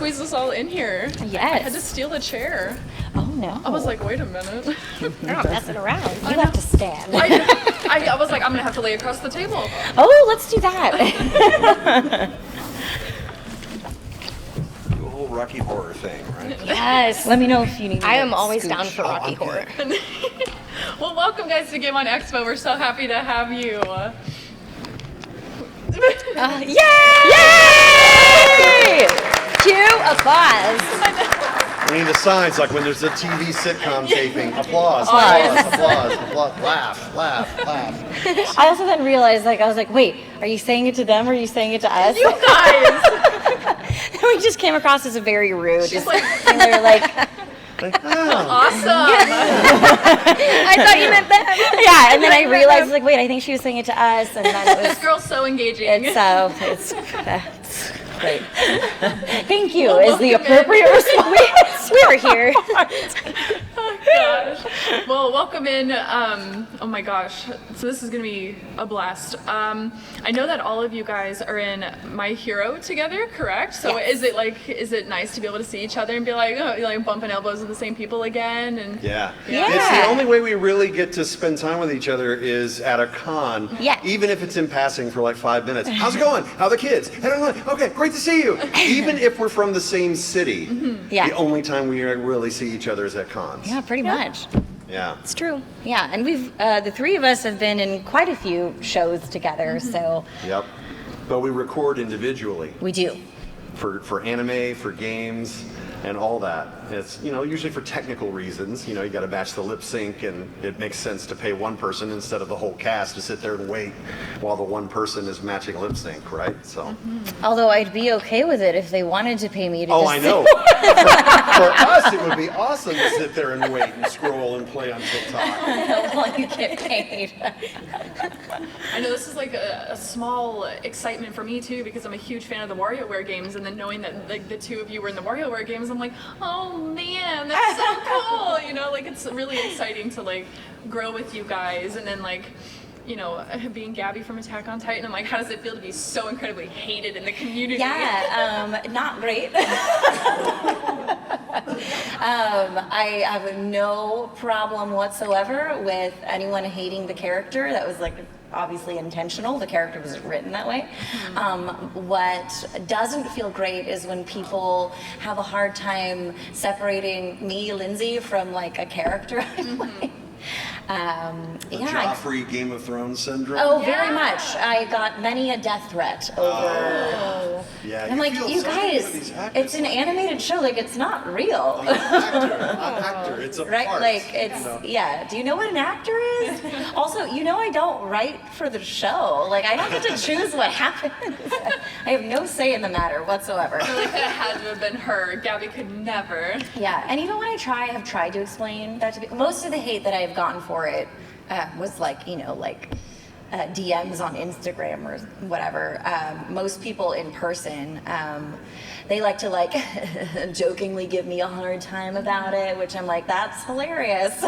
squeeze us all in here. Yes. I had to steal a chair. Oh no. I was like, wait a minute. You're not messing around. You have to stand. I was like, I'm gonna have to lay across the table. Oh, let's do that. The whole Rocky Horror thing, right? Yes. Let me know if you need. I am always down for Rocky I'm Horror. good. Well, welcome guys to Game On Expo. We're so happy to have you. Yay! Cue applause. We need the signs like when there's a TV sitcom taping. Applause, yes. applause, applause, laugh, laugh, laugh. I also then realized, I was like, wait, are you saying it to them or are you saying it to us? You guys. We just came across as very rude. She's like, And they were like, Like, oh. awesome. I thought you meant them. yeah. And then I realized, like, wait, I think she was saying it to us. And then it This was, girl's so engaging. it's great. Thank you is the appropriate response. We were here. Oh gosh. Well, welcome in. Oh my gosh. So this is gonna be a blast. I know that all of you guys are in My Hero together, correct? So Yes. is it nice to be able to see each other and be like, oh, you're like bumping elbows with the same people again? And Yeah. Yeah. It's the only way we really get to spend time with each other is at a con. Yeah. Even if it's in passing for like 5 minutes. How's it going? How are the kids? Okay, great to see you. Even if we're from the same city, Yeah. the only time we really see each other is at cons. Yeah, pretty much. Yeah. It's true. Yeah, and we've the three of us have been in quite a few shows together, so Yep. But we record individually we do. for anime, for games, and all that. It's, usually for technical reasons. You got to match the lip sync, and it makes sense to pay one person instead of the whole cast to sit there and wait while the one person is matching lip sync, right? So. Although I'd be okay with it if they wanted to pay me to Oh, just I know. For us, it would be awesome to sit there and wait and scroll and play on TikTok. while you get paid. I know this is like a small excitement for me too, because I'm a huge fan of the WarioWare games, and then knowing that like the two of you were in the WarioWare games, I'm like, oh man, that's so cool. Like it's really exciting to like grow with you guys, and then like, being Gabby from Attack on Titan, I'm like, how does it feel to be so incredibly hated in the community? Yeah, not great. I have no problem whatsoever with anyone hating the character. That was like obviously intentional. The character was written that way. What doesn't feel great is when people have a hard time separating me, Lindsay, from like a character I play. The Yeah. Joffrey Game of Thrones syndrome. Oh, very much. I got many a death threat over. Yeah. I'm like, feel you sorry for guys, these actors. it's an animated show. Like, it's not real. I'm an actor. It's a Right? part. Like, it's, yeah. Do you know what an actor is? Also, I don't write for the show. Like, I don't get to choose what happens. I have no say in the matter whatsoever. I feel like that had to have been her. Gabby could never. Yeah, and even when I have tried to explain that to people, most of the hate that I've gotten for it was like, DMs on Instagram or whatever. Most people in person, they like to jokingly give me a hard time about it, which I'm like, that's hilarious.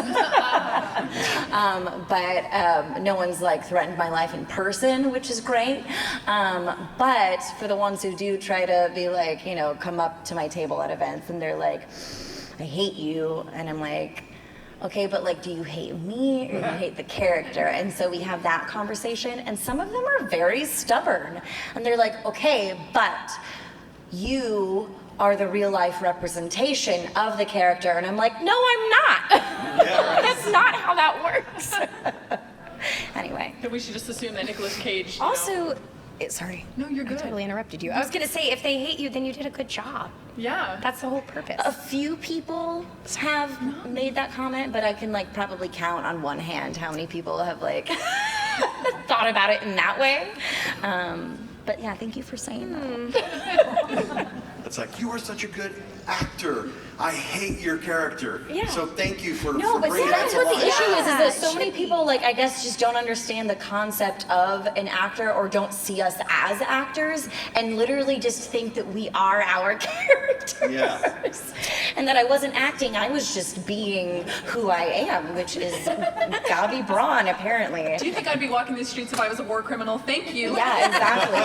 But no one's threatened my life in person, which is great. But for the ones who do try to be come up to my table at events and they're like, I hate you, and I'm like, okay, but do you hate me or do you hate the character? And so we have that conversation, and some of them are very stubborn, and they're like, okay, but you are the real life representation of the character, and I'm like, no, I'm not. Yeah, right. That's not how that works. Anyway. We should just assume that Nicolas Cage. Also, sorry. No, you're I good. totally interrupted you. I was gonna say, if they hate you, then you did a good job. Yeah. That's the whole purpose. A few people have made that comment, but I can probably count on one hand how many people have thought about it in that way. But yeah, thank you for saying that. It's like, you are such a good actor. I hate your character. Yeah. So thank you for No, but see, bringing that's that what to the life. issue is Yeah, that so it many should people, I guess, just don't understand the concept of an actor or don't see us as actors and literally just think that we are our characters. Yeah. and that I wasn't acting. I was just being who I am, which is Gabi Braun, apparently. Do you think I'd be walking the streets if I was a war criminal? Thank you. Yeah, exactly.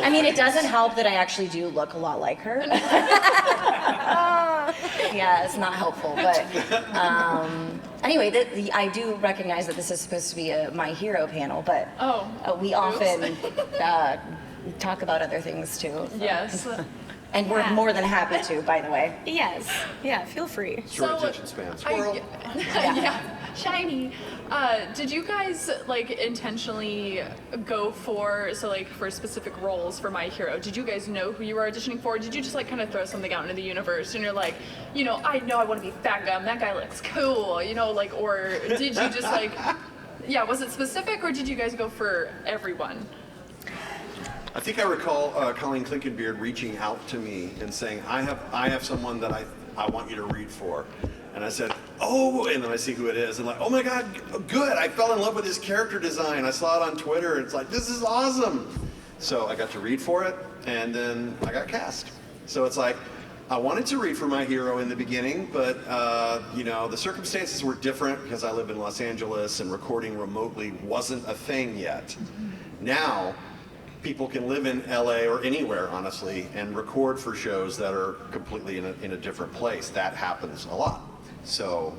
I mean, it doesn't help that I actually do look a lot like her. Yeah, it's not helpful, but anyway, I do recognize that this is supposed to be a My Hero panel, but we often talk about other things too. Yes. And we're more than happy to, by the way. Yes. Yeah, feel free. Short attention span. Squirrel. Yeah. Shiny. Did you guys like intentionally go for specific roles for My Hero? Did you guys know who you were auditioning for? Did you just like kind of throw something out into the universe and you're like, I know I want to be Fat Gum. That guy looks cool. Or did you just was it specific or did you guys go for everyone? I think I recall Colleen Clinkenbeard reaching out to me and saying, I have someone that I want you to read for. And I said, oh, and then I see who it is. And like, oh my God, good. I fell in love with his character design. I saw it on Twitter. It's like, this is awesome. So I got to read for it, and then I got cast. So it's like, I wanted to read for My Hero in the beginning, but the circumstances were different because I live in Los Angeles and recording remotely wasn't a thing yet. Now, people can live in LA or anywhere, honestly, and record for shows that are completely in a different place. That happens a lot. So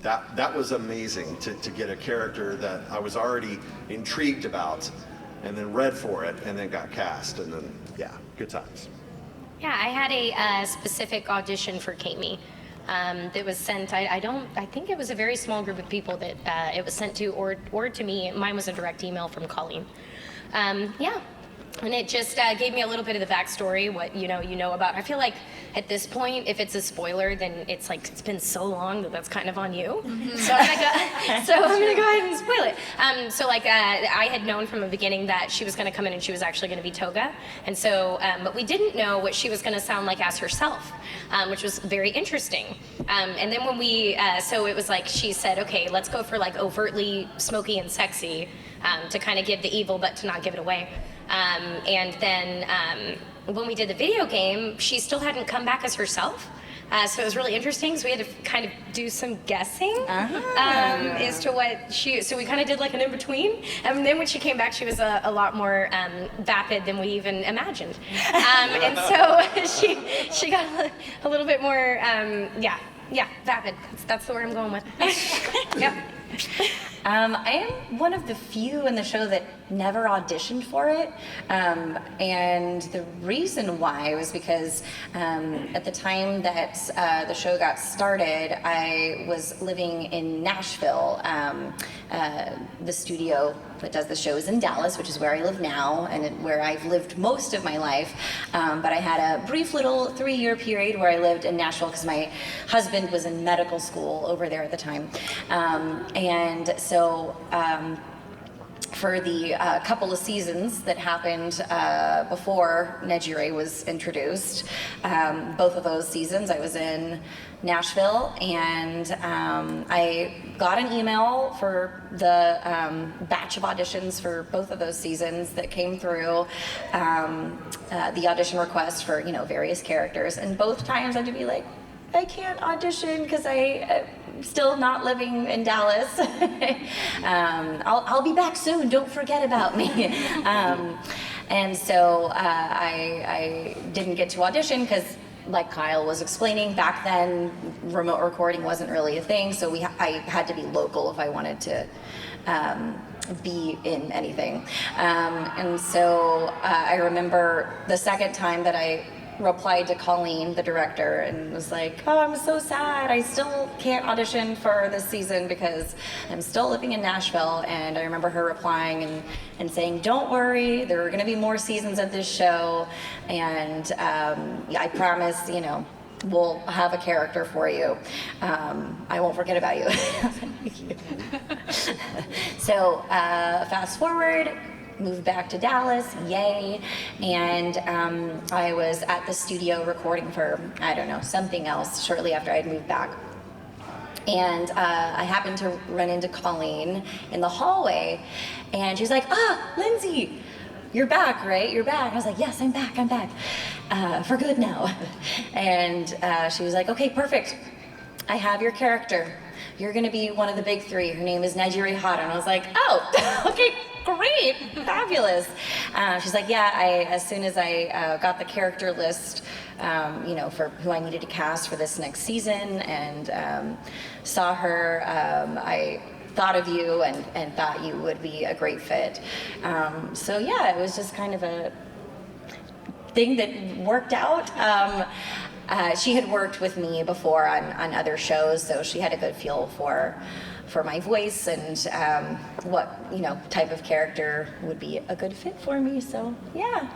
that was amazing to get a character that I was already intrigued about and then read for it and then got cast and then, good times. Yeah, I had a specific audition for Kami that was sent. I think it was a very small group of people that it was sent to or to me. Mine was a direct email from Colleen. And it just gave me a little bit of the backstory, what you know about. I feel like at this point, if it's a spoiler, then it's like it's been so long that's kind of on you. Mm-hmm. So I'm gonna go ahead and spoil it. I had known from the beginning that she was gonna come in and she was actually gonna be Toga, and so but we didn't know what she was gonna sound like as herself, which was very interesting. And then when we so it was like she said, okay, let's go for like overtly smoky and sexy to kind of give the evil but to not give it away. And then when we did the video game, she still hadn't come back as herself. So it was really interesting. So we had to kind of do some guessing as to what so we kind of did like an in-between. And then when she came back, she was a lot more vapid than we even imagined. And so she got a little bit more, vapid. That's the word I'm going with. Yep. I am one of the few in the show that never auditioned for it, and the reason why was because at the time that the show got started, I was living in Nashville. The studio that does the show is in Dallas, which is where I live now and where I've lived most of my life, but I had a brief little 3-year period where I lived in Nashville because my husband was in medical school over there at the time, and so for the couple of seasons that happened before Nejire was introduced, both of those seasons I was in Nashville, and I got an email for the batch of auditions for both of those seasons that came through, the audition request for various characters, and both times I had to be like, I can't audition because I'm still not living in Dallas. I'll be back soon, don't forget about me. And so I didn't get to audition because, like Kyle was explaining, back then remote recording wasn't really a thing, so I had to be local if I wanted to be in anything. And so I remember the second time that I replied to Colleen, the director, and was like, oh, I'm so sad. I still can't audition for this season because I'm still living in Nashville. And I remember her replying and saying, don't worry, there are going to be more seasons of this show. And I promise, we'll have a character for you. I won't forget about you. So fast forward, moved back to Dallas, yay, and I was at the studio recording for, I don't know, something else shortly after I'd moved back. And I happened to run into Colleen in the hallway, and she's like, Lindsay, you're back, right? You're back. I was like, yes, I'm back, for good now. And she was like, okay, perfect. I have your character. You're gonna be one of the big three. Her name is Najiri Hata. And I was like, oh, okay, great, fabulous. She's like, yeah, as soon as I got the character list, for who I needed to cast for this next season, and saw her, I thought of you and thought you would be a great fit. So yeah, it was just kind of a thing that worked out. She had worked with me before on other shows, so she had a good feel for my voice and what type of character would be a good fit for me. So yeah.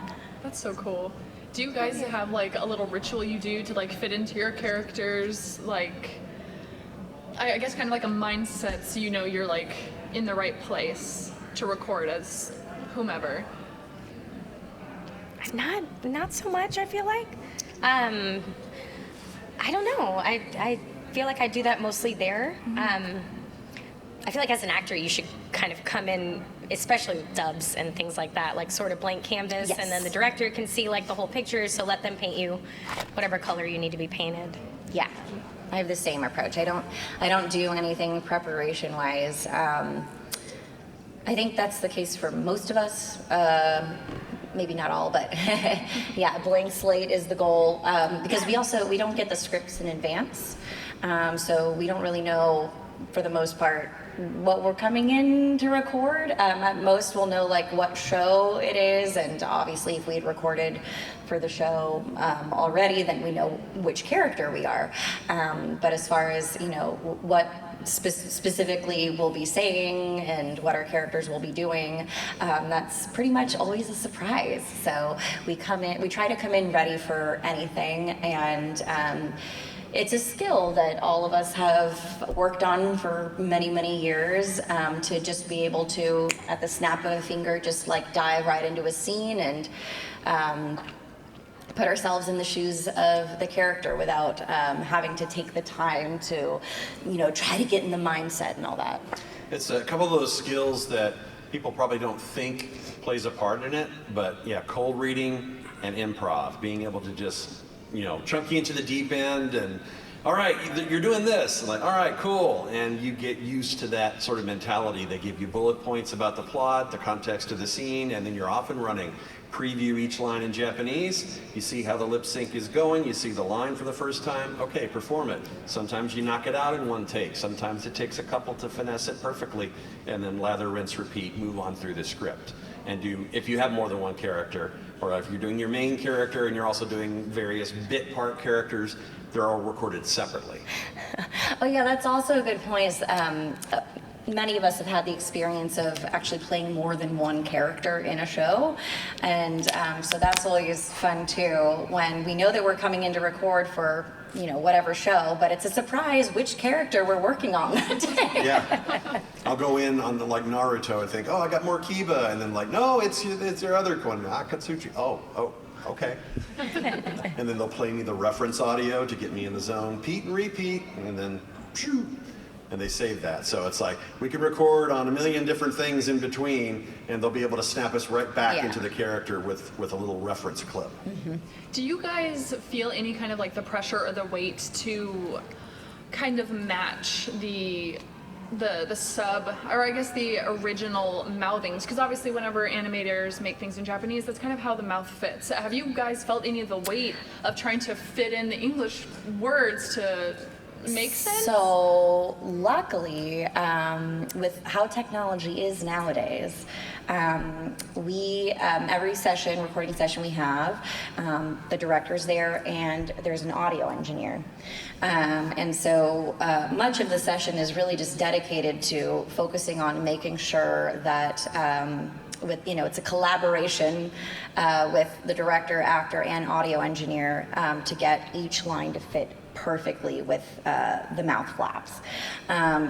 That's so cool. Do you guys have like a little ritual you do to like fit into your characters, like I guess kind of like a mindset, so you're like in the right place to record as whomever? Not so much, I feel like. I don't know. I feel like I do that mostly there. I feel like as an actor, you should kind of come in, especially with dubs and things like that, like sort of blank canvas, Yes. and then the director can see like the whole picture, so let them paint you whatever color you need to be painted. Yeah, I have the same approach. I don't do anything preparation-wise. I think that's the case for most of us. Maybe not all, but yeah, blank slate is the goal, because we don't get the scripts in advance, so we don't really know, for the most part, what we're coming in to record. At most, we'll know like what show it is, and obviously if we had recorded for the show already, then we know which character we are. But as far as what specifically we'll be saying and what our characters will be doing, that's pretty much always a surprise. So we try to come in ready for anything, and it's a skill that all of us have worked on for many, many years, to just be able to, at the snap of a finger, just like dive right into a scene and put ourselves in the shoes of the character without having to take the time to, try to get in the mindset and all that. It's a couple of those skills that people probably don't think plays a part in it, but yeah, cold reading and improv, being able to just chunk you into the deep end and, all right, you're doing this. I'm like, all right, cool. And you get used to that sort of mentality. They give you bullet points about the plot, the context of the scene, and then you're off and running. Preview each line in Japanese. You see how the lip sync is going. You see the line for the first time. Okay, perform it. Sometimes you knock it out in one take. Sometimes it takes a couple to finesse it perfectly. And then lather, rinse, repeat, move on through the script. And if you have more than one character, or if you're doing your main character and you're also doing various bit part characters, they're all recorded separately. Oh yeah, that's also a good point. Many of us have had the experience of actually playing more than one character in a show, and so that's always fun too, when we know that we're coming in to record for whatever show, but it's a surprise which character we're working on that day. Yeah, I'll go in on the like Naruto and think, oh, I got more Kiba, and then like, no, it's your other one, Katsuchi. Oh, okay. And then they'll play me the reference audio to get me in the zone, Pete and repeat, and then phew, and they save that. So it's like we can record on a million different things in between, and they'll be able to snap us right back into the character with a little reference clip. Mm-hmm. Do you guys feel any kind of like the pressure or the weight to kind of match the sub, or I guess the original mouthings? Because obviously whenever animators make things in Japanese, that's kind of how the mouth fits. Have you guys felt any of the weight of trying to fit in the English words to make sense? So luckily, with how technology is nowadays, we every recording session we have, the director's there and there's an audio engineer, and so much of the session is really just dedicated to focusing on making sure that it's a collaboration with the director, actor, and audio engineer to get each line to fit perfectly with the mouth flaps.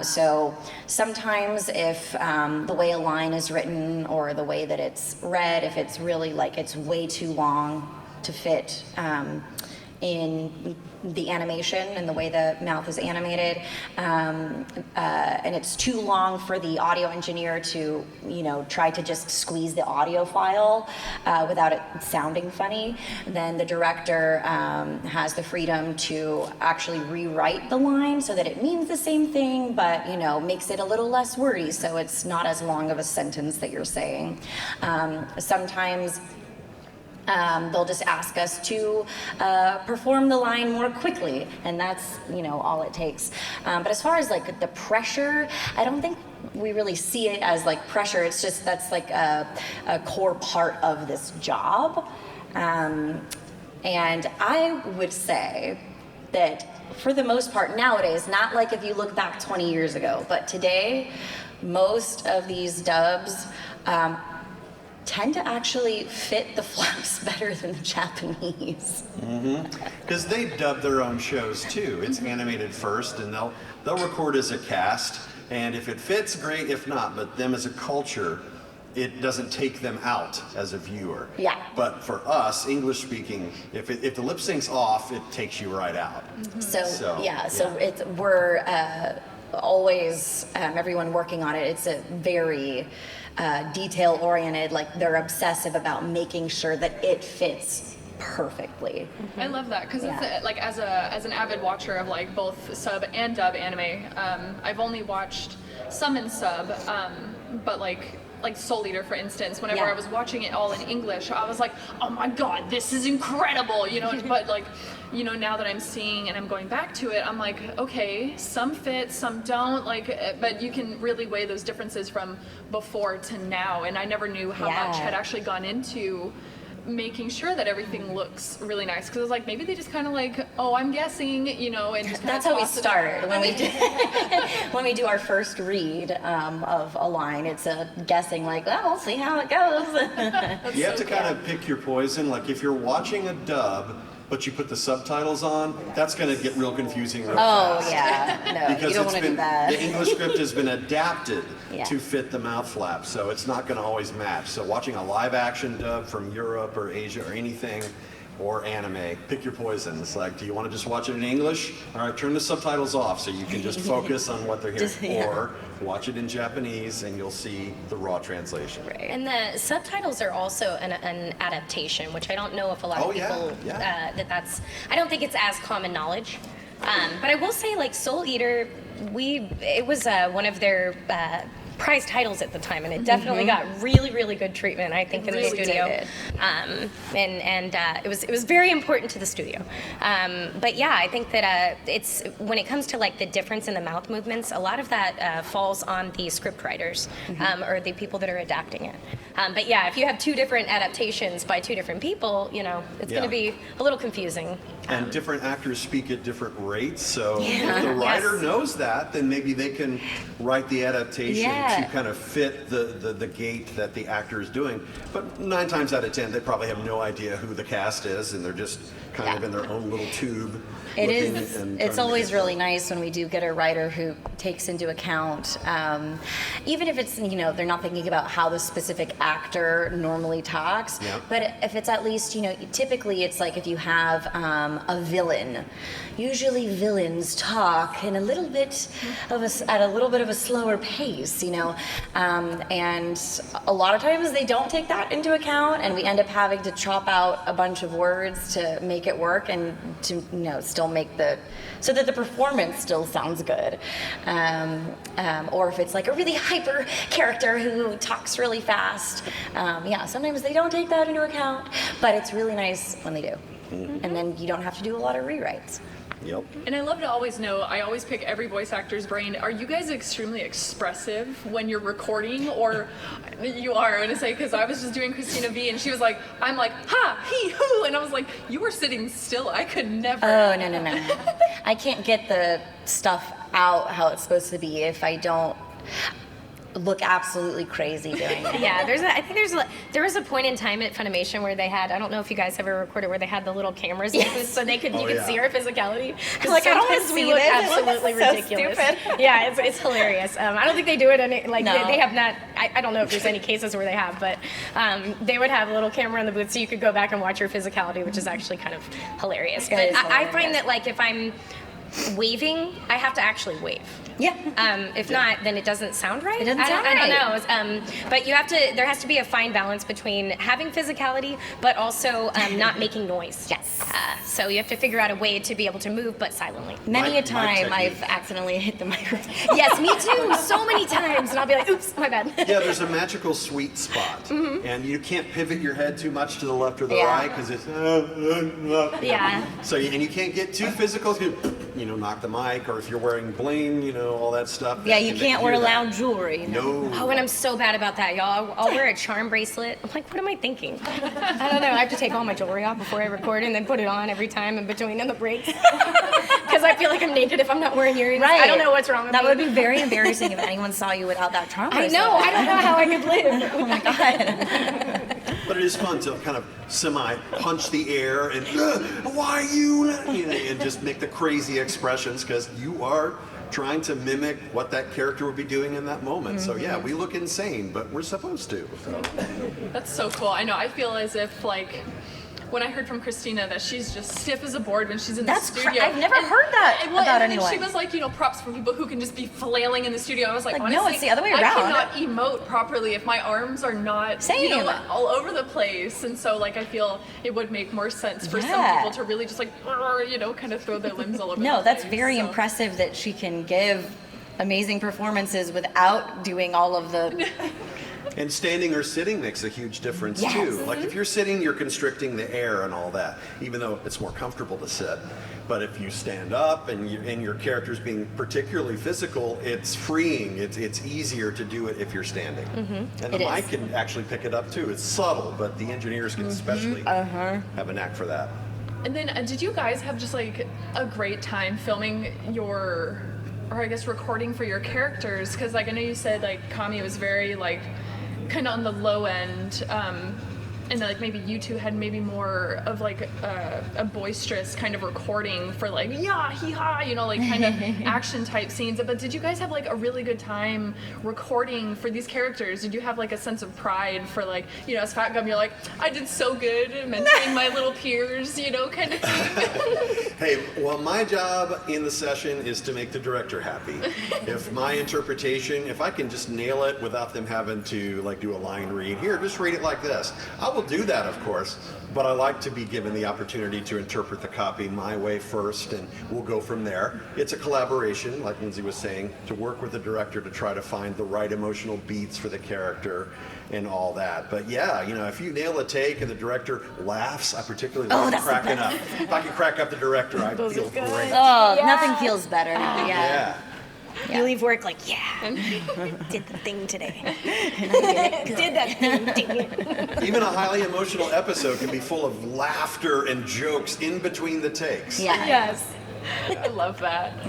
So sometimes if the way a line is written or the way that it's read, if it's really like it's way too long to fit in the animation and the way the mouth is animated, and it's too long for the audio engineer to, try to just squeeze the audio file without it sounding funny, then the director has the freedom to actually rewrite the line so that it means the same thing, but makes it a little less wordy, so it's not as long of a sentence that you're saying. Sometimes they'll just ask us to perform the line more quickly, and that's all it takes. But as far as like the pressure, I don't think we really see it as like pressure. It's just that's like a core part of this job, and I would say that for the most part nowadays, not like if you look back 20 years ago, but today, most of these dubs tend to actually fit the flaps better than the Japanese. Because they dub their own shows too. It's animated first, and they'll record as a cast, and if it fits, great. If not, but them as a culture, it doesn't take them out as a viewer. Yeah. But for us, English speaking, if the lip sync's off, it takes you right out. So we're always everyone working on it. It's a very detail oriented, like they're obsessive about making sure that it fits perfectly. I love that because it's like as an avid watcher of like both sub and dub anime, I've only watched some in sub, but like Soul Eater, for instance, whenever I was watching it all in English, I was like, oh my god, this is incredible, but like, now that I'm seeing and I'm going back to it, I'm like, okay, some fit, some don't, like, but you can really weigh those differences from before to now, and I never knew how much had actually gone into making sure that everything looks really nice, because it's like maybe they just kind of like, oh, I'm guessing, and just that's how we start when we do our first read of a line. It's a guessing, like, well, we'll see how it goes. You have to kind of pick your poison. Like if you're watching a dub but you put the subtitles on, that's going to get real confusing real fast. Oh yeah, no, because you don't want to do that. The English script has been adapted Yeah. to fit the mouth flap, so it's not going to always match. So watching a live action dub from Europe or Asia or anything, or anime, pick your poison. It's like, do you want to just watch it in English? All right, turn the subtitles off so you can just focus on what they're hearing. Or watch it in Japanese and you'll see the raw translation. Right. And the subtitles are also an adaptation, which I don't know if a lot of people that's. I don't think it's as common knowledge. But I will say, like Soul Eater, it was one of their prize titles at the time, and it definitely got really, really good treatment, I think, in the studio. It was very important to the studio. But yeah, I think that it's when it comes to like the difference in the mouth movements, a lot of that falls on the script writers or the people that are adapting it. But yeah, if you have two different adaptations by two different people, it's going to be a little confusing. And different actors speak at different rates, so if the writer knows that, then maybe they can write the adaptation to kind of fit the gait that the actor is doing. But 9 times out of 10, they probably have no idea who the cast is, and they're just kind of in their own little tube. It's always really nice when we do get a writer who takes into account, even if it's, they're not thinking about how the specific actor normally talks, but if it's at least, typically it's like if you have a villain, usually villains talk in at a little bit of a slower pace, and a lot of times they don't take that into account, and we end up having to chop out a bunch of words to make it work and to, still make so that the performance still sounds good. Or if it's like a really hyper character who talks really fast, sometimes they don't take that into account, but it's really nice when they do. And then you don't have to do a lot of rewrites. Yep. And I love to always know, I always pick every voice actor's brain. Are you guys extremely expressive when you're recording? Or you are, I'm going to say, because I was just doing Christina V and she was like, I'm like, ha, he, hoo. And I was like, you were sitting still. I could never. Oh, no. I can't get the stuff out how it's supposed to be if I don't. look absolutely crazy doing it. Yeah, there was a point in time at Funimation where they had, I don't know if you guys ever recorded, where they had the little cameras so you could see our physicality. Like, I don't wanna Sometimes we see look this. absolutely It looks so ridiculous. stupid. Yeah, it's hilarious. I don't think they do it any, like No. they have not. I don't know if there's any cases where they have, but they would have a little camera in the booth so you could go back and watch your physicality, which is actually kind of hilarious. But is I find hilarious. that like if I'm waving, I have to actually wave. Yeah. If not, then it doesn't sound right. It doesn't I sound don't right. know. But there has to be a fine balance between having physicality, but also not making noise. Yes. So you have to figure out a way to be able to move, but silently. Many My a time technique. I've accidentally hit the microphone. Yes, me too. So many times, and I'll be like, "Oops, my bad." Yeah, there's a magical sweet spot, and you can't pivot your head too much to the left or the Yeah. right because it's. Yeah. So and you can't get too physical. You know, knock the mic, or if you're wearing bling, you know, all that stuff. Yeah, you can can't hear wear that. loud jewelry. You know? No. Oh, and I'm so bad about that, y'all. I'll wear a charm bracelet. I'm like, what am I thinking? I don't know. I have to take all my jewelry off before I record and then put it on every time in between in the breaks. Because I feel like I'm naked if I'm not wearing earrings. Right. I don't know what's wrong with That me. would be very embarrassing if anyone saw you without that charm I bracelet. know. I don't know how I could live. Oh my god. But it is fun to kind of punch the air and why you know, and just make the crazy expressions because you are trying to mimic what that character would be doing in that moment. So yeah, we look insane, but we're supposed to. So. That's so cool. I know. I feel as if like when I heard from Christina that she's just stiff as a board when she's in That's the studio. I've never heard that And, well, about and then anyone. she was like, you know, props for people who can just be flailing in the studio. I was like, Like, honestly, no, it's the other way I around. cannot emote properly if my arms are not, you know, Same. like, all over the place. And so, like, I feel it would make more sense for some Yeah. people to really just like, you know, kind of throw their limbs all over. No, the that's place. very So- impressive that she can give amazing performances without doing all of the. And standing or sitting makes a huge difference Yes. too. Like if you're sitting, you're constricting the air and all that, even though it's more comfortable to sit. But if you stand up and your character's being particularly physical, it's freeing. It's easier to do it if you're standing. And the It mic is. can actually pick it up too. It's subtle, but the engineers can especially have a knack for that. And then, did you guys have just like a great time filming your, or I guess recording for your characters? Because like I know you said like Kami was very like kind of on the low end, and then, like maybe you two had maybe more of like a boisterous kind of recording for like yeah hee ha, you know, like kind of action type scenes. But did you guys have like a really good time recording for these characters? Did you have like a sense of pride for like, you know, as Fat Gum, you're like, I did so good mentoring my little peers, you know, kind of thing. Hey, well, my job in the session is to make the director happy. If my interpretation, if I can just nail it without them having to like do a line read, here, just read it like this. I will do that, of course, but I like to be given the opportunity to interpret the copy my way first, and we'll go from there. It's a collaboration, like Lindsay was saying, to work with the director to try to find the right emotional beats for the character and all that. But yeah, you know, if you nail a take and the director laughs, I particularly like that's the cracking up. If I can crack up the director, I feel great. Oh, Yeah. nothing feels better. Yeah. Yeah. You leave work like, yeah, did the thing today. Did that thing. Dang it. Even a highly emotional episode can be full of laughter and jokes in between the takes. Yeah. Yes. I love that.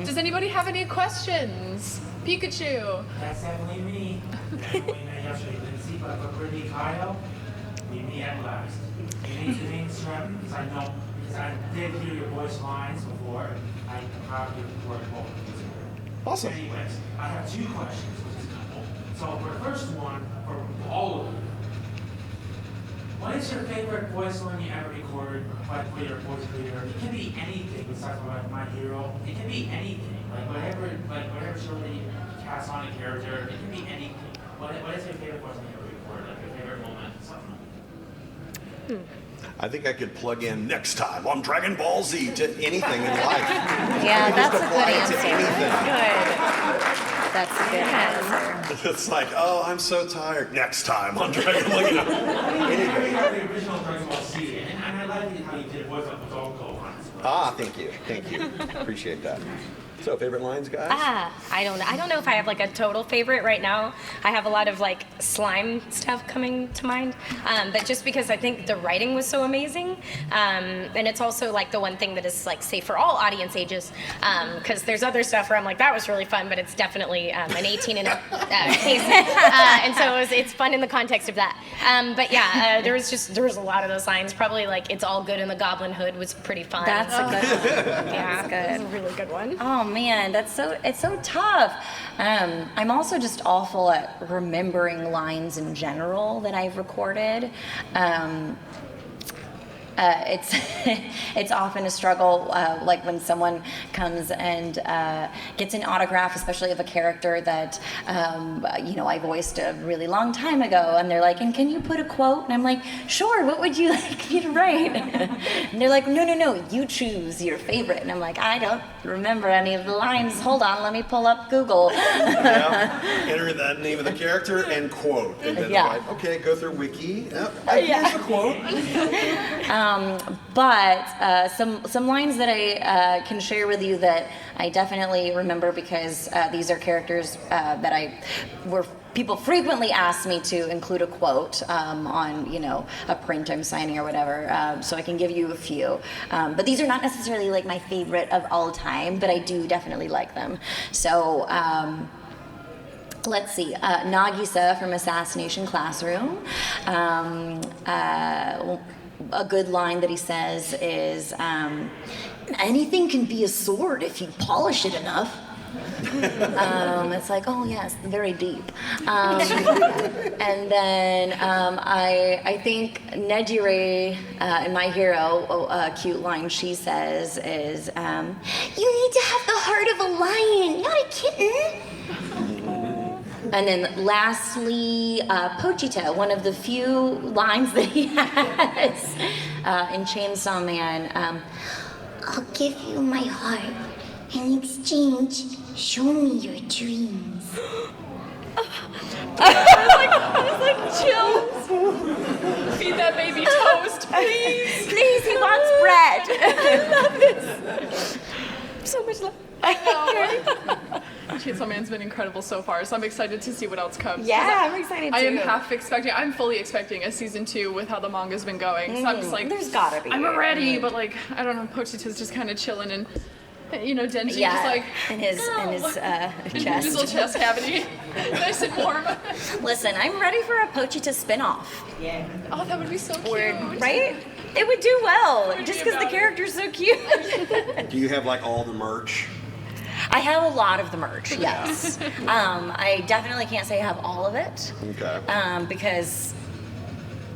Does anybody have any questions? Pikachu. That's definitely me. Definitely me yesterday. Lindsay, but for Brittney Kyle, leave me at last. You need to be instructed because I did hear your voice lines before. I probably work both of these. Awesome. Anyways, I have two questions, which is cool. So for the first one, for all of you, what is your favorite voice line you ever recorded for your voice creator? It can be anything besides my hero. It can be anything, like whatever show that you cast on a character. It can be anything. What is your favorite voice line you ever recorded? Like your favorite moment, something. I think I could plug in next time on Dragon Ball Z to anything in life. Yeah, You that's just a apply good it to answer. anything. That's a good answer. It's like, oh, I'm so tired. Next time on Dragon Ball, you know, You anything. have the original Dragon Ball Z, and I like how you did voice up with all Gohan. Thank you. Appreciate that. So, favorite lines, guys? I don't know if I have like a total favorite right now. I have a lot of like slime stuff coming to mind, but just because I think the writing was so amazing, and it's also like the one thing that is like safe for all audience ages, because there's other stuff where I'm like that was really fun, but it's definitely an 18 and up case, and so it's fun in the context of that. But yeah, there was a lot of those lines. Probably like it's all good in the Goblin Hood was pretty fun. That's a good one. yeah, That's a really good one. Oh man, it's so tough. I'm also just awful at remembering lines in general that I've recorded. It's often a struggle, like when someone comes and gets an autograph, especially of a character that I voiced a really long time ago, and they're like, "And can you put a quote?" And I'm like, "Sure. What would you like me to write?" And they're like, "No. You choose your favorite." And I'm like, "I don't remember any of the lines. Hold on, let me pull up Google." Enter the name of the character and quote, and then like, okay, go through Wiki. Here's the quote. But some lines that I can share with you that I definitely remember because these are characters that people frequently ask me to include a quote on a print I'm signing or whatever, so I can give you a few. But these are not necessarily like my favorite of all time, but I do definitely like them. So let's see, Nagisa from Assassination Classroom. A good line that he says is, anything can be a sword if you polish it enough. It's like, oh yes, very deep. And then I think Nejire in My Hero, a cute line she says is, you need to have the heart of a lion, not a kitten. And then lastly, Pochita, one of the few lines that he has in Chainsaw Man, I'll give you my heart. In exchange, show me your dreams. I was like, chills. Feed that baby toast, please. Please, he wants bread. I love this. So much love. Chainsaw Man's been incredible so far, so I'm excited to see what else comes. Yeah, I'm excited too. I am I'm fully expecting a season 2 with how the manga's been going. So I'm just like, there's gotta be. I'm ready, but like, I don't know, Pochita's just kind of chilling and, Denji just like, in his chest. His little chest cavity, nice and warm. Listen, I'm ready for a Pochita spinoff. Yeah. Oh, that would be so cute. Right? It would do well, would just be because the about it. character's so cute. Do you have like all the merch? I have a lot of the merch, yes. I definitely can't say I have all of it. Okay. Because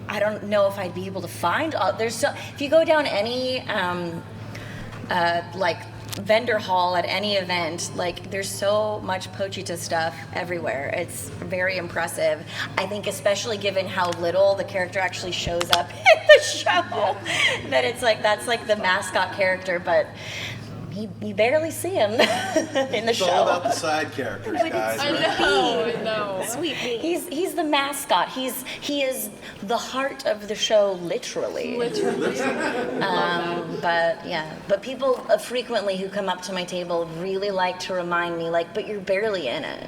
I don't know if I'd be able to find if you go down any vendor hall at any event, like there's so much Pochita stuff everywhere. It's very impressive. I think especially given how little the character actually shows up in the show, that it's like that's like the mascot character, but you barely see him in the show. It's all about the side characters, guys. I know. Sweet. He's the mascot. He is the heart of the show, literally. But people frequently who come up to my table really like to remind me, like, but you're barely in it,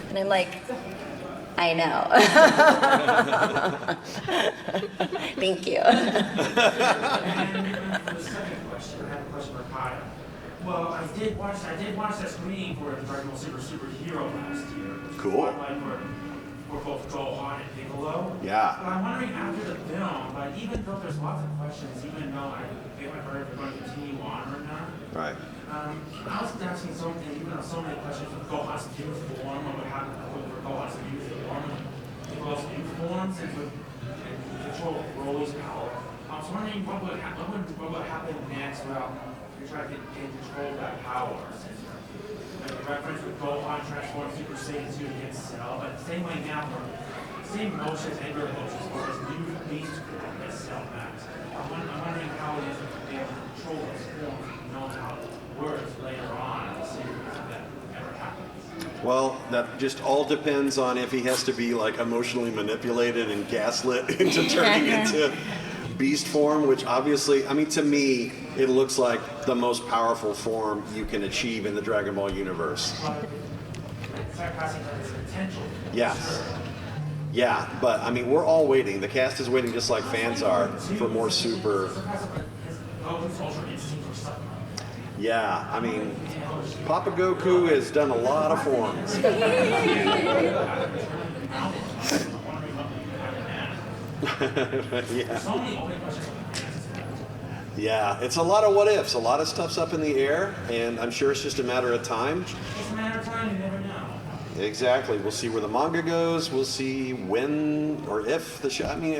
and I'm like, I know. Thank you. And for the second question, I have a question for Kyle. Well, I did watch that screening for Dragon Ball Superhero last year. Cool. For both Gohan and Piccolo. Yeah. But I'm wondering after the film, but even though there's lots of questions, even though I think I've heard if we're going to continue on or not. Right. I was asking so many questions for Gohan's youth form, what would happen for Gohan's youth form, Piccolo's youth forms, and control Broly's power. I was wondering what would happen next throughout you try to gain control of that power. Like the reference with Gohan transforms Super Saiyan 2 against Cell, but the same way now for same motions, anger emotions, for his new beast form against Cell Max. I'm wondering how he is able to control those forms and know how it works later on in the series if that ever happens. Well, that just all depends on if he has to be like emotionally manipulated and gaslit into turning into beast form, which obviously, I mean, to me, it looks like the most powerful form you can achieve in the Dragon Ball universe. Sarcastic has potential. Yes. Yeah, but I mean, we're all waiting. The cast is waiting just like fans are for more super. Goku's Ultra Instinct or something. Yeah, I mean, Papa Goku has done a lot of forms. Yeah. Yeah, it's a lot of what ifs. A lot of stuff's up in the air, and I'm sure it's just a matter of time. It's a matter of time, you never know. Exactly. We'll see where the manga goes. We'll see when or if the show. I mean,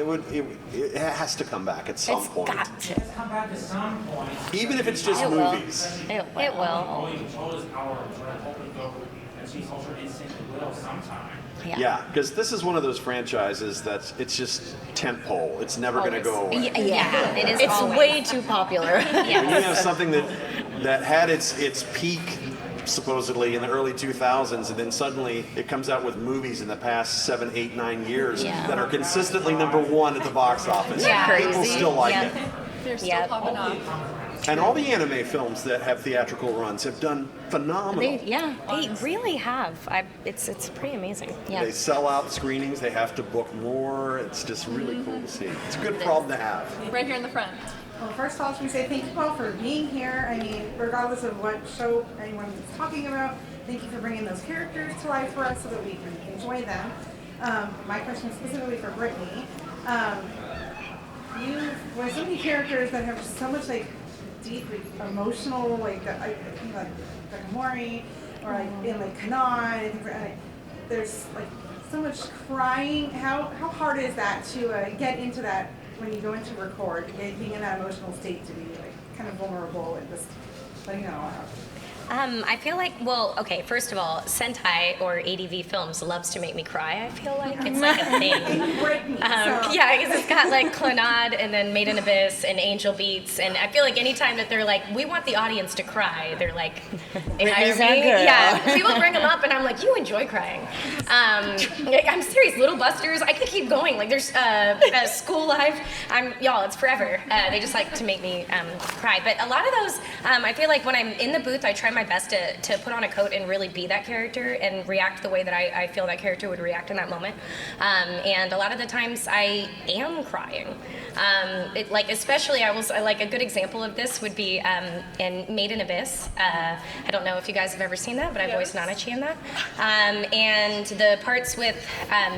it has to come back at some point. Got to. It's come back at some point. Even if it's just It will. movies. It will. Oh, you control his power, so I'm hoping Goku achieves Ultra Instinct will sometime. Yeah, because this is one of those franchises it's just tentpole. It's never going to go away. Yeah, it is It's always. way too popular. When you have something that had its peak supposedly in the early 2000s, and then suddenly it comes out with movies in the past 7, 8, 9 years that are consistently #1 at the box office. Yeah. People Crazy. still like Yeah. it. They're still Yeah. popping off. And all the anime films that have theatrical runs have done phenomenal. They really have. It's pretty amazing. Yeah. They sell out screenings. They have to book more. It's just really cool to see. It's a good problem to have. Right here in the front. Well, first of all, I just want to say thank you all for being here. I mean, regardless of what show anyone is talking about, thank you for bringing those characters to life for us so that we can enjoy them. My question is specifically for Brittney. With so many characters that have so much like deep emotional, like I think like Takamori or like in like Kanan, and things like, there's like so much crying. How hard is that to get into that when you go into record, being in that emotional state to be like kind of vulnerable and just letting it all out? I feel like, well, okay, first of all, Sentai or ADV Films loves to make me cry, I feel like. It's like a thing. Brittney, so. Yeah, because it's got like Clannad and then Made in Abyss and Angel Beats, and I feel like anytime that they're like, we want the audience to cry, they're like, they hire Brittney's our me. girl. Yeah, people bring them up and I'm like, you enjoy crying. Like, I'm serious, Little Busters, I could keep going. Like there's School Life, y'all, it's forever. They just like to make me cry. But a lot of those, I feel like when I'm in the booth, I try my best to put on a coat and really be that character and react the way that I feel that character would react in that moment. And a lot of the times I am crying. Like especially like a good example of this would be in Made in Abyss. I don't know if you guys have ever seen that, but I voiced Nanachi in that. And the parts with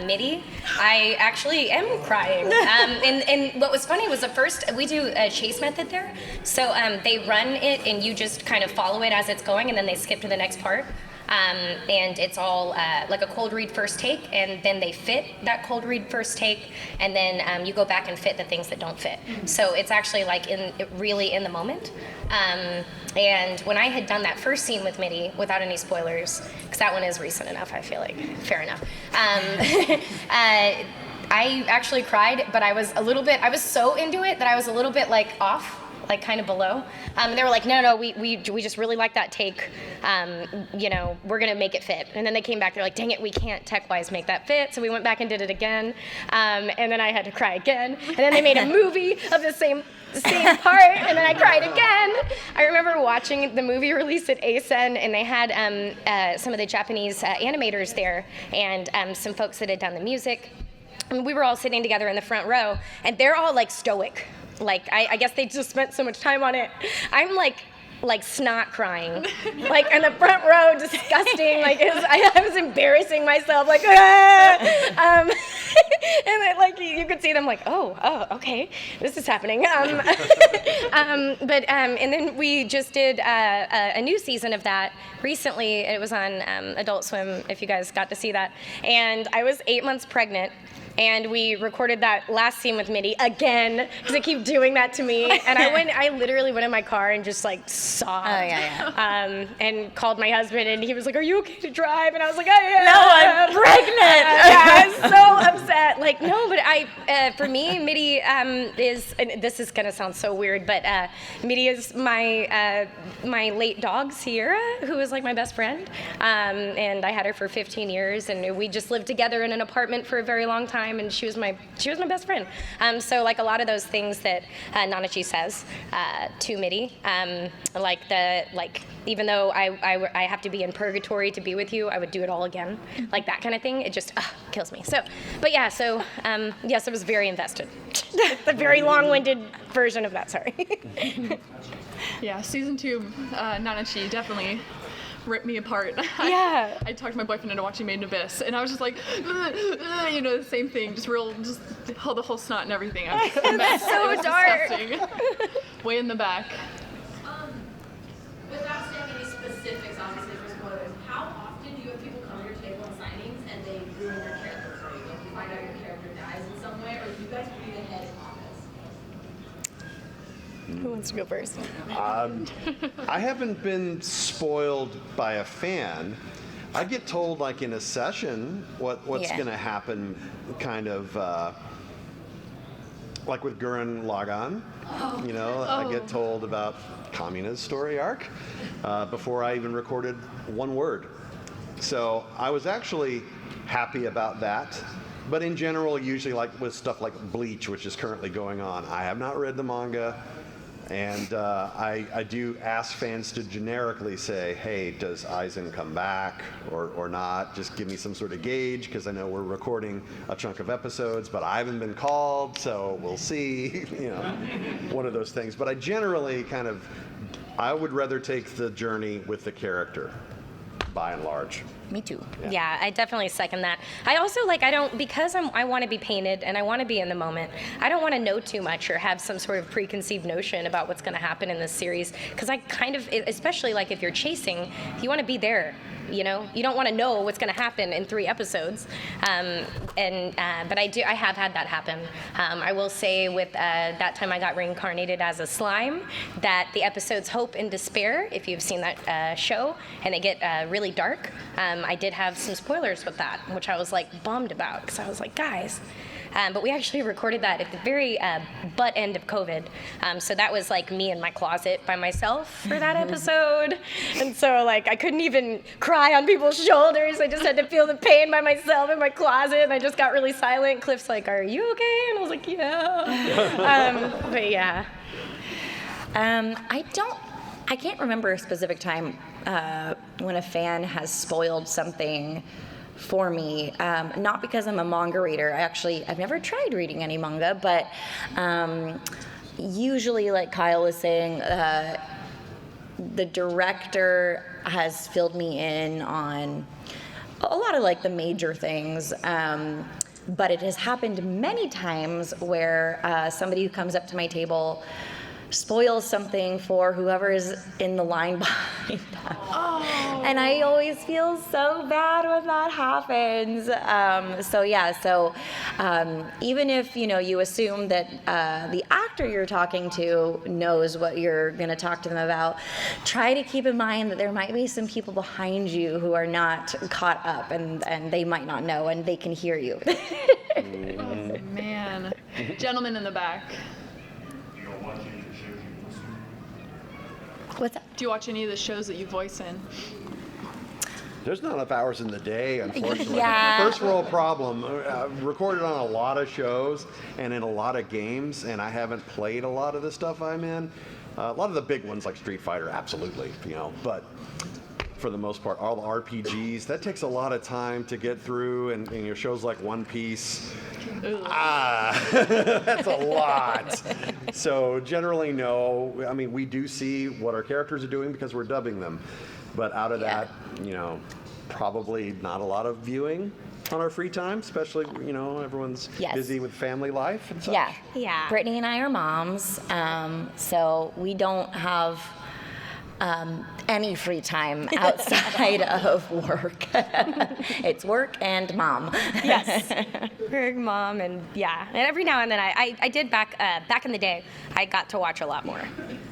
Midi, I actually am crying. And what was funny was at first we do a chase method there. So they run it and you just kind of follow it as it's going, and then they skip to the next part. And it's all like a cold read first take, and then they fit that cold read first take, and then you go back and fit the things that don't fit. So it's actually like really in the moment. And when I had done that first scene with Midi, without any spoilers, because that one is recent enough, I feel like, fair enough. I actually cried, but I was so into it that I was a little bit like off, like kind of below. And they were like, no, we just really like that take. We're gonna make it fit. And then they came back, they're like, dang it, we can't tech-wise make that fit. So we went back and did it again. And then I had to cry again. And then they made a movie of the same part, and then I cried again. I remember watching the movie release at ASEN, and they had some of the Japanese animators there, and some folks that had done the music. And we were all sitting together in the front row, and they're all like stoic. Like, I guess they just spent so much time on it. I'm like snot crying, like in the front row, disgusting. Like I was embarrassing myself, like ah! And you could see them like, oh, okay, this is happening. And then we just did a new season of that recently. It was on Adult Swim, if you guys got to see that. And I was 8 months pregnant. And we recorded that last scene with Midi again, because they keep doing that to me. And I literally went in my car and just like sobbed. Oh, yeah. And called my husband, and he was like, "Are you okay to drive?" And I was like, "I am." No, I'm pregnant. Yeah, I was so upset. Like, no, but for me, Midi is, and this is gonna sound so weird, but Midi is my late dog, Sierra, who is like my best friend. And I had her for 15 years, and we just lived together in an apartment for a very long time. time, and she was my best friend. So like a lot of those things that Nanachi says to Mitty, even though I have to be in purgatory to be with you, I would do it all again, like that kind of thing. It just kills me. So, but yeah, so yes, I was very invested. The very long-winded version of that. Sorry. Yeah, season 2, Nanachi definitely ripped me apart. Yeah. I talked my boyfriend into watching Made in Abyss, and I was just like, the same thing, just the whole snot and everything. That's so dark. Disgusting. Way in the back. Without saying any specifics, obviously for spoilers, how often do you have people come to your table in signings and they ruin your character for you? Like you find out your character dies in some way, or do you guys breathe ahead on this? Who wants to go first? I haven't been spoiled by a fan. I get told, like in a session, what's Yeah. going to happen, kind of like with Gurren Lagann. I get told about Kamina's story arc before I even recorded one word. So I was actually happy about that. But in general, usually like with stuff like Bleach, which is currently going on, I have not read the manga. And I do ask fans to generically say, hey, does Aizen come back or not? Just give me some sort of gauge, because I know we're recording a chunk of episodes, but I haven't been called, so we'll see, one of those things. But I generally I would rather take the journey with the character, by and large. Me too. Yeah, I definitely second that. I also because I want to be painted and I want to be in the moment. I don't want to know too much or have some sort of preconceived notion about what's going to happen in this series, because I especially like if you're chasing, you want to be there. You don't want to know what's going to happen in 3 episodes, but I have had that happen. I will say with that time I got reincarnated as a slime, that the episodes Hope and Despair, if you've seen that show, and they get really dark, I did have some spoilers with that, which I was like bummed about, because I was like, guys. But we actually recorded that at the very butt end of COVID. So that was like me in my closet by myself for that episode. And so like I couldn't even cry on people's shoulders. I just had to feel the pain by myself in my closet. And I just got really silent. Cliff's like, are you okay? And I was like, yeah. But yeah. I can't remember a specific time when a fan has spoiled something for me, not because I'm a manga reader. I've never tried reading any manga, but usually, like Kyle was saying, the director has filled me in on a lot of like the major things. But it has happened many times where somebody who comes up to my table spoils something for whoever is in the line behind them. Oh. And I always feel so bad when that happens. So even if you assume that the actor you're talking to knows what you're going to talk to them about, try to keep in mind that there might be some people behind you who are not caught up, and they might not know, and they can hear you. Oh, man. Gentleman in the back. What's that? Do you watch any of the shows that you voice in? There's not enough hours in the day, unfortunately. Yeah. First world problem. I've recorded on a lot of shows and in a lot of games, and I haven't played a lot of the stuff I'm in. A lot of the big ones like Street Fighter, absolutely, but for the most part, all the RPGs, that takes a lot of time to get through, and your shows like One Piece, that's a lot. So generally, no. I mean, we do see what our characters are doing because we're dubbing them, but out of that, probably not a lot of viewing on our free time, especially, everyone's busy with family life and such. Yeah. Brittney and I are moms, so we don't have any free time outside of work. It's work and mom. Yes, work, mom, and yeah. And every now and then I did back in the day, I got to watch a lot more.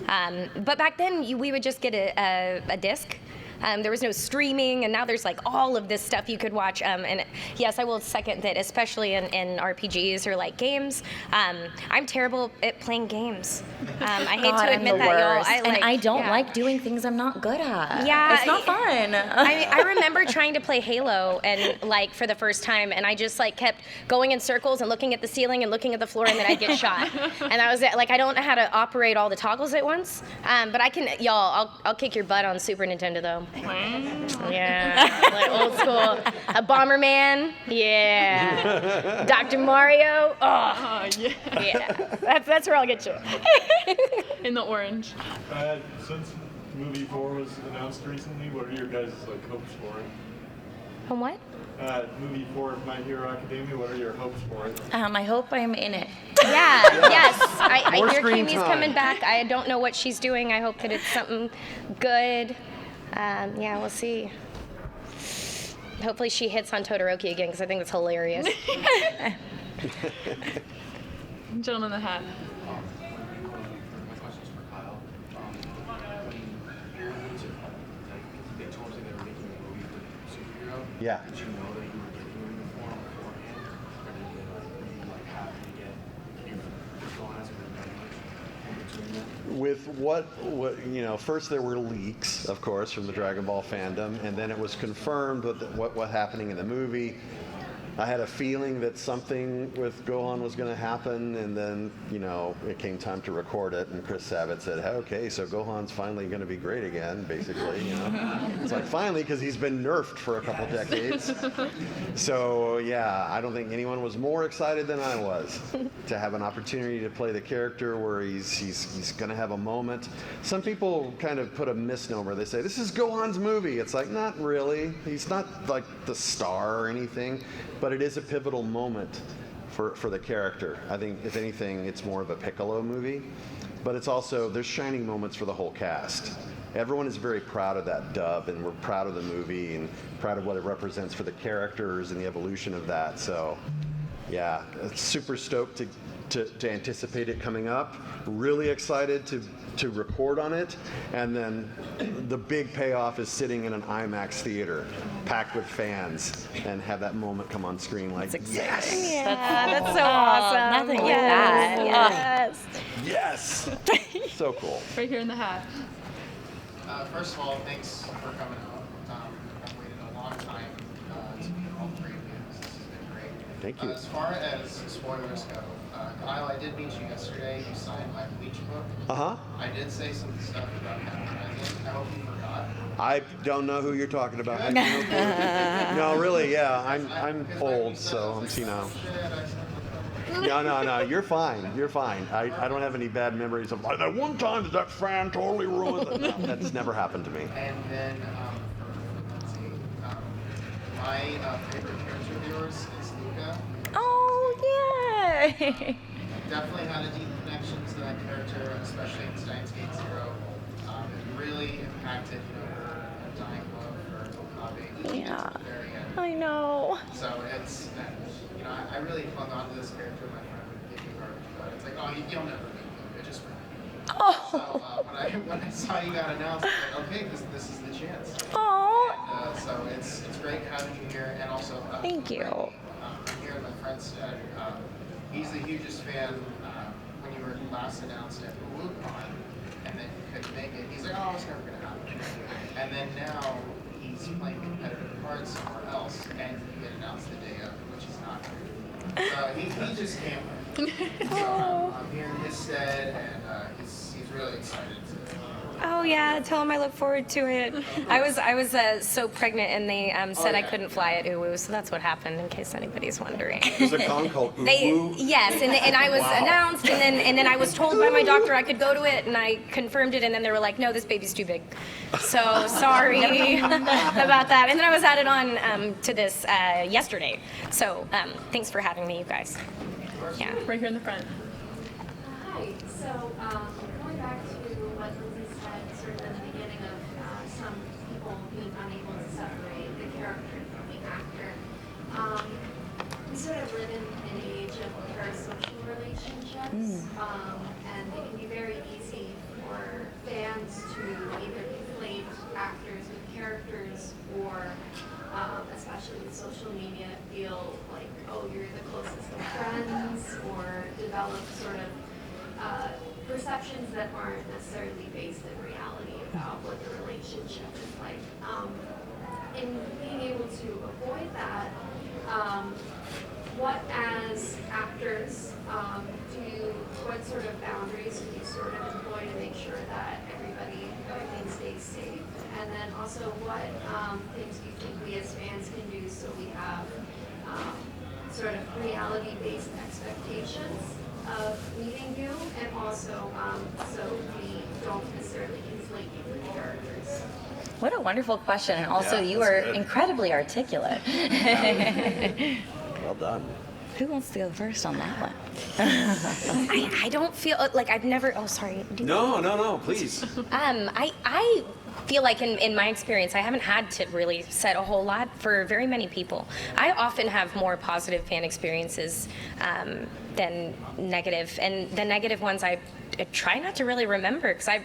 But back then we would just get a disc There was no streaming, and now there's like all of this stuff you could watch. And yes, I will second that, especially in RPGs or like games. I'm terrible at playing games. I hate to admit that, y'all. I don't like doing things I'm not good at. Yeah, it's not fun. I remember trying to play Halo and like for the first time, and I just like kept going in circles and looking at the ceiling and looking at the floor, and then I'd get shot. And that was it. Like I don't know how to operate all the toggles at once, but I can. Y'all, I'll kick your butt on Super Nintendo though. Yeah, like old school. A Bomberman. Yeah. Dr. Mario. Oh yeah. That's where I'll get you. In the orange. Since movie 4 was announced recently, what are your guys' like hopes for it? On what? Movie 4 of My Hero Academia, what are your hopes for it? I hope I'm in it. Yeah, yes. I More hear screen Kimi's time. coming back. I don't know what she's doing. I hope that it's something good. Yeah, we'll see. Hopefully she hits on Todoroki again, because I think that's hilarious. Gentleman in the hat. My question is for Kyle. They told you they were making a movie for superhero. Yeah. Did you know that you were getting a uniform beforehand, or did you like happen to get your Gohan's in between? With what first there were leaks, of course, from the Dragon Ball fandom, and then it was confirmed with what happening in the movie. I had a feeling that something with Gohan was going to happen, and then, it came time to record it, and Chris Sabat said, hey, okay, so Gohan's finally going to be great again, basically, It's like, finally, because he's been nerfed for a couple decades. So, yeah, I don't think anyone was more excited than I was to have an opportunity to play the character where he's going to have a moment. Some people kind of put a misnomer. They say, this is Gohan's movie. It's like, not really. He's not, like, the star or anything. But it is a pivotal moment for the character. I think, if anything, it's more of a Piccolo movie. But it's also, there's shining moments for the whole cast. Everyone is very proud of that dub, and we're proud of the movie and proud of what it represents for the characters and the evolution of that. So, yeah, super stoked to anticipate it coming up. Really excited to record on it, and then the big payoff is sitting in an IMAX theater packed with fans and have that moment come on screen like, yes, Yeah, that's so awesome. Nothing like that. Yes. yes. So cool. Right here in the hat. First of all, thanks for coming out. I've waited a long time to meet all three of you. This has been great. Thank you. As far as spoilers go, Kyle, I did meet you yesterday. You signed my Bleach book. Uh-huh. I did say some stuff about Captain Rising. I hope you forgot. I don't know who you're talking about. I have no clue. No, really, yeah. I'm old, so I'm senile. No, you're fine. You're fine. I don't have any bad memories of that one time that fan totally ruined it. No, that's never happened to me. And then, let's see, my favorite character of yours is Luca. Oh, yay! Definitely had a deep connection to that character, especially in Steins Gate Zero. It really impacted, her dying love for Okabe. Yeah. Very end. I know. So it's, I really hung on to this character. My friend would give me garbage about it. It's like, oh, you'll never meet Luca, just for me. Oh. So when I saw you got announced, I was like, okay, this is the chance. Oh. And so it's great having you here, and also Thank you. I'm here, my friend said he's the hugest fan when you were last announced at WooCon, and then you couldn't make it. He's like, oh, it's never gonna happen. And then now he's playing competitive cards somewhere else, and you get announced the day of, which is not true. So he just can't win. So I'm here in his stead, and he's really excited to. Oh yeah, tell them I look forward to it. I was so pregnant, and they said I couldn't fly at Uwu, so that's what happened. In case anybody's wondering. There's a con called Uwu. Yes, and I was announced, and then I was told by my doctor I could go to it, and I confirmed it, and then they were like, no, this baby's too big. So sorry about that. And then I was added on to this yesterday. So thanks for having me, you guys. Yeah. Right here in the front. Hi. So going back to what Lindsay said sort of in the beginning of some people being unable to separate the character from the actor, we sort of live in an age of parasocial relationships, and it can be very easy for fans to either conflate actors with characters characters, or especially with social media, feel like, oh, you're the closest of friends, or develop sort of perceptions that aren't necessarily based in reality about what the relationship is like. In being able to avoid that, what as actors what sort of boundaries do you sort of employ to make sure that everything stays safe? And then also what things do you think we as fans can do so we have sort of reality-based expectations of meeting you, and also so we don't necessarily inflate you with characters? What a wonderful question, and also Yeah, you that's are good. incredibly articulate. Well done. Who wants to go first on that one? I don't feel like I've never. Oh, sorry. No, please. I feel like in my experience, I haven't had to really set a whole lot for very many people. I often have more positive fan experiences than negative, and the negative ones I try not to really remember, because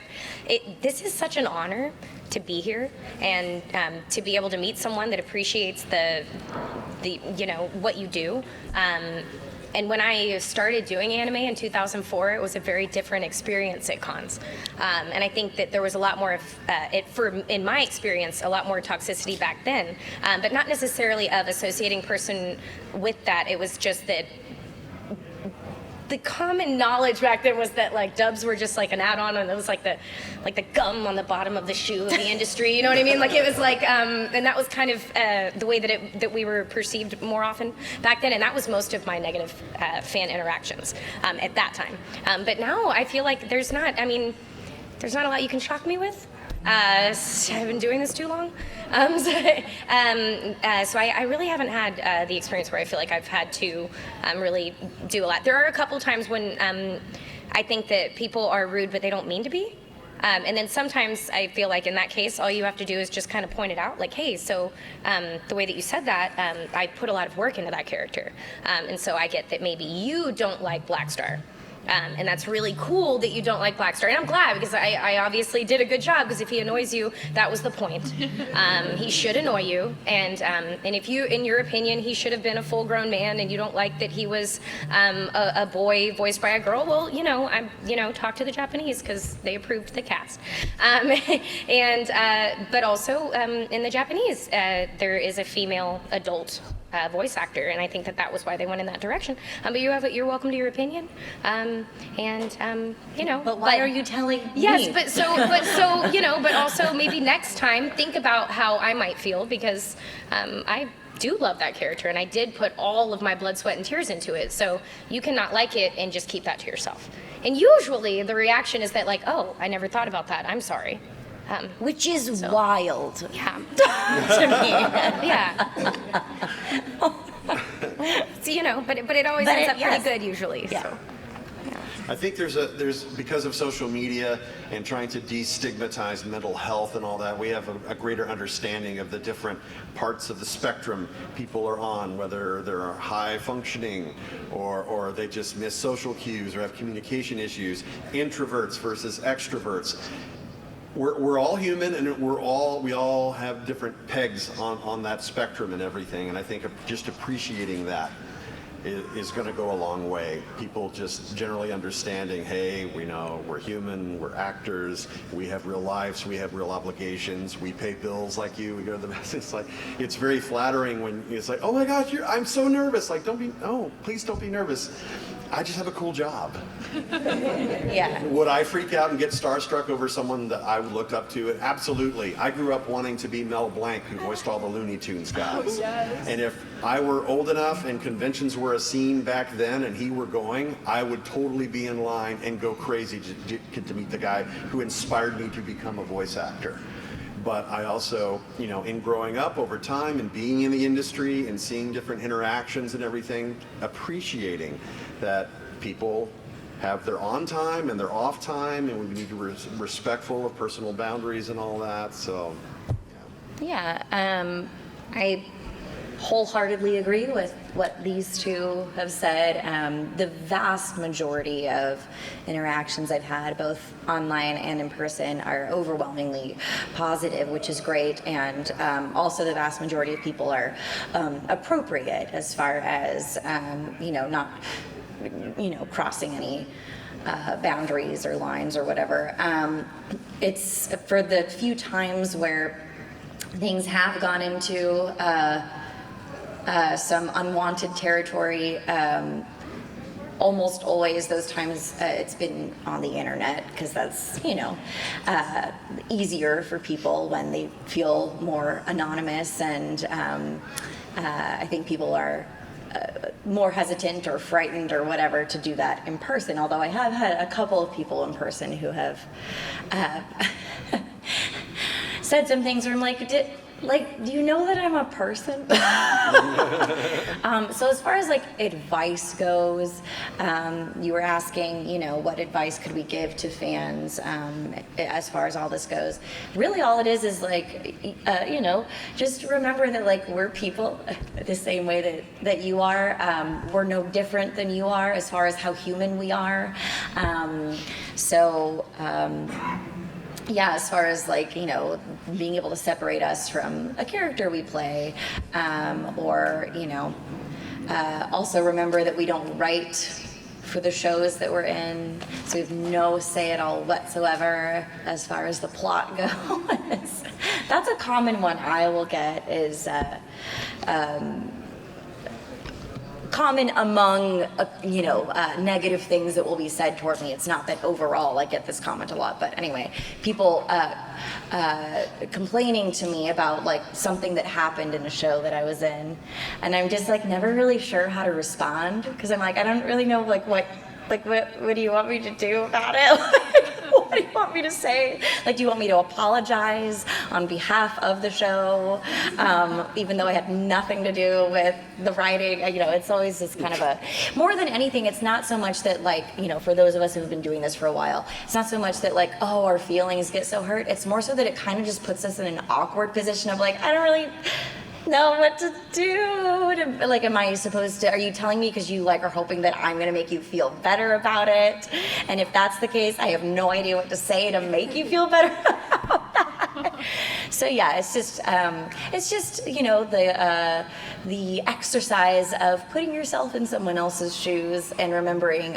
this is such an honor to be here, and to be able to meet someone that appreciates the what you do. And when I started doing anime in 2004, it was a very different experience at cons. And I think that there was a lot more in my experience, a lot more toxicity back then, but not necessarily of associating person with that. It was just that the common knowledge back then was that like dubs were just like an add-on, and it was like the gum on the bottom of the shoe of the industry. You know what I mean? Like it was like, and that was kind of the way that we were perceived more often back then, and that was most of my negative fan interactions at that time. But now I feel like there's not a lot you can shock me with. I've been doing this too long. So I really haven't had the experience where I feel like I've had to really do a lot. There are a couple times when I think that people are rude, but they don't mean to be. And then sometimes I feel like in that case, all you have to do is just kind of point it out, like, hey, so the way that you said that, I put a lot of work into that character. And so I get that maybe you don't like Black Star. And that's really cool that you don't like Black Star. And I'm glad, because I obviously did a good job, because if he annoys you, that was the point. He should annoy you. And if you, in your opinion, he should have been a full-grown man, and you don't like that he was a boy voiced by a girl, well, talk to the Japanese, because they approved the cast. But also in the Japanese, there is a female adult voice actor, and I think that was why they went in that direction. But you're welcome to your opinion, But why are you telling me? Yes, but also maybe next time think about how I might feel, because I do love that character, and I did put all of my blood, sweat, and tears into it. So you cannot like it and just keep that to yourself. And usually the reaction is that, like, oh, I never thought about that. I'm sorry. Which is wild. Yeah. To me. Yeah. So, but it always ends up pretty good usually. Yeah. So. I think there's because of social media and trying to destigmatize mental health and all that, we have a greater understanding of the different parts of the spectrum people are on, whether they're high functioning or they just miss social cues or have communication issues, introverts versus extroverts. We're all human, and we all have different pegs on that spectrum and everything, and I think just appreciating that is going to go a long way. People just generally understanding, hey, we know we're human, we're actors, we have real lives, we have real obligations, we pay bills like you, we go to the best. It's very flattering when it's like, oh my gosh, I'm so nervous. Like, please don't be nervous. I just have a cool job. Yeah. Would I freak out and get starstruck over someone that I looked up to? Absolutely. I grew up wanting to be Mel Blanc, who voiced all the Looney Tunes guys. Oh, yes. And if I were old enough and conventions were a scene back then and he were going, I would totally be in line and go crazy to get to meet the guy who inspired me to become a voice actor. But I also, in growing up over time and being in the industry and seeing different interactions and everything, appreciating that people have their on time and their off time, and we need to be respectful of personal boundaries and all that. So, Yeah. wholeheartedly agree with what these two have said. The vast majority of interactions I've had, both online and in person, are overwhelmingly positive, which is great. And also the vast majority of people are appropriate as far as, not, crossing any boundaries or lines or whatever. It's for the few times where things have gone into some unwanted territory. Almost always those times it's been on the internet, because that's easier for people when they feel more anonymous, and I think people are more hesitant or frightened or whatever to do that in person, although I have had a couple of people in person who have said some things where I'm like, do you know that I'm a person? So as far as advice goes, you were asking, what advice could we give to fans as far as all this goes? Really all it is just remember that we're people the same way that you are. We're no different than you are as far as how human we are. Yeah, as far as being able to separate us from a character we play, or also remember that we don't write for the shows that we're in, so we have no say at all whatsoever as far as the plot goes. That's a common one I will get, is common among negative things that will be said toward me. It's not that overall I get this comment a lot, but anyway, people complaining to me about something that happened in a show that I was in, and I'm just never really sure how to respond, because I'm I don't really know what do you want me to do about it? What do you want me to say? Do you want me to apologize on behalf of the show, even though I had nothing to do with the writing? It's always this kind of more than anything, it's not so much that for those of us who've been doing this for a while, it's not so much that our feelings get so hurt. It's more so that it kind of just puts us in an awkward position of I don't really know what to do. Am I supposed to, are you telling me because you are hoping that I'm going to make you feel better about it? And if that's the case, I have no idea what to say to make you feel better about that. So yeah, it's just the exercise of putting yourself in someone else's shoes and remembering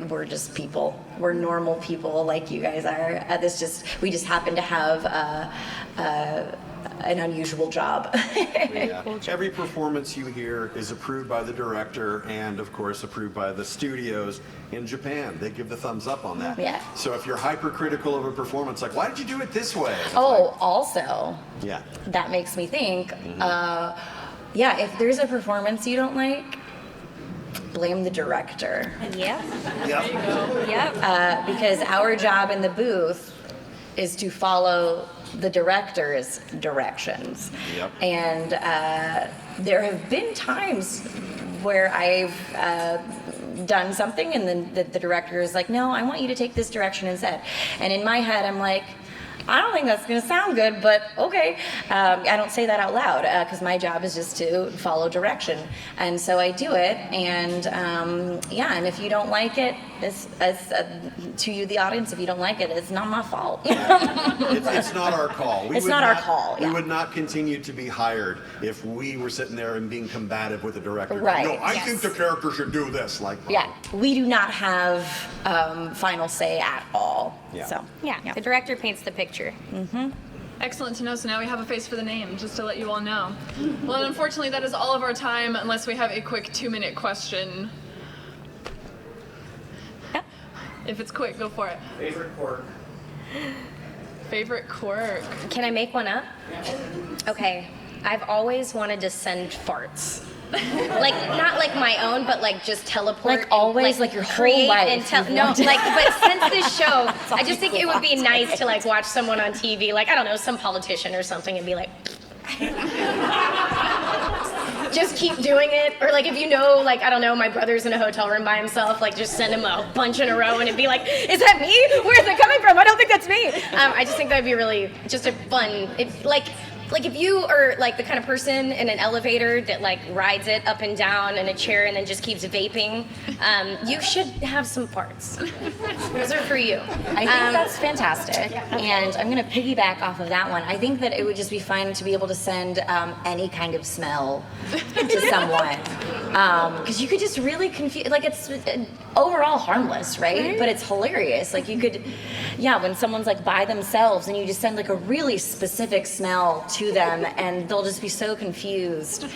we're just people. We're normal people like you guys are. We just happen to have an unusual job. Yeah. Every performance you hear is approved by the director and, of course, approved by the studios in Japan. They give the thumbs up on that. Yeah. So if you're hypercritical of a performance, why did you do it this way? Also, yeah, that makes me think, if there's a performance you don't like, blame the director. Yep. Yep. Because our job in the booth is to follow the director's directions. Yep. And there have been times where I've done something and then the director is no, I want you to take this direction instead. And in my head, I'm I don't think that's going to sound good, but okay. I don't say that out loud because my job is just to follow direction. And so I do it. And and if you don't like it, it's to you, the audience, if you don't like it, it's not my fault. It's not our call. It's not our call. We would not continue to be hired if we were sitting there and being combative with the director. Right. No, I think the character should do this. Yeah, we do not have final say at all. Yeah. So The director paints the picture. Excellent to know. So now we have a face for the name, just to let you all know. Well, and unfortunately, that is all of our time, unless we have a quick 2-minute question. Yep. If it's quick, go for it. Favorite quirk? Favorite quirk? Can I make one up? Okay. I've always wanted to send farts. Not my own, but just teleport. Always, your whole create life. And but since this show, I just think it would be nice to watch someone on TV, I don't know, some politician or something, and be just keep doing it. Or if I don't know, my brother's in a hotel room by himself, just send him a bunch in a row and it'd be is that me? Where's it coming from? I don't think that's me. I just think that'd be really just a fun, like if you are like the kind of person in an elevator that like rides it up and down in a chair and then just keeps vaping, you should have some parts. Those are for you. I think that's fantastic, and I'm gonna piggyback off of that one. I think that it would just be fun to be able to send any kind of smell to someone, because you could just really confuse. Like it's overall harmless, right? But it's hilarious. Like you could, when someone's like by themselves and you just send like a really specific smell to them, and they'll just be so confused.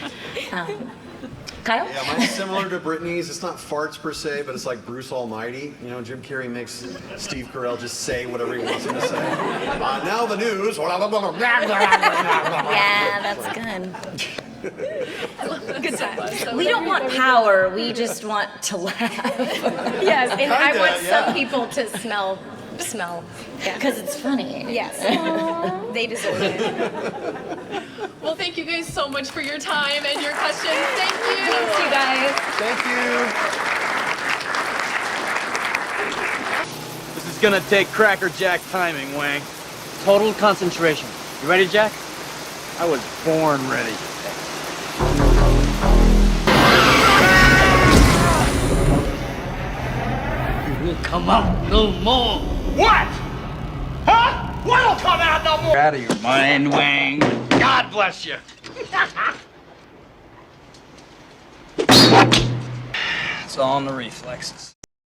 Kyle? Yeah, mine's similar to Brittney's. It's not farts per se, but it's like Bruce Almighty. You know, Jim Carrey makes Steve Carell just say whatever he wants him to say. Now the news. Yeah, that's good. Good times. We don't want power, we just want to laugh. Yes, and I Kinda, want yeah. some people to smell. Yeah. Because it's funny. Yes. They deserve it. Well, thank you guys so much for your time and your questions. Thank you. Thanks, you guys. Thank you. This is gonna take Cracker Jack timing, Wang. Total concentration. You ready, Jack? I was born ready. You will come out no more. What? Huh? What'll come out no more? Out of your mind, Wang. God bless you. It's all in the reflexes.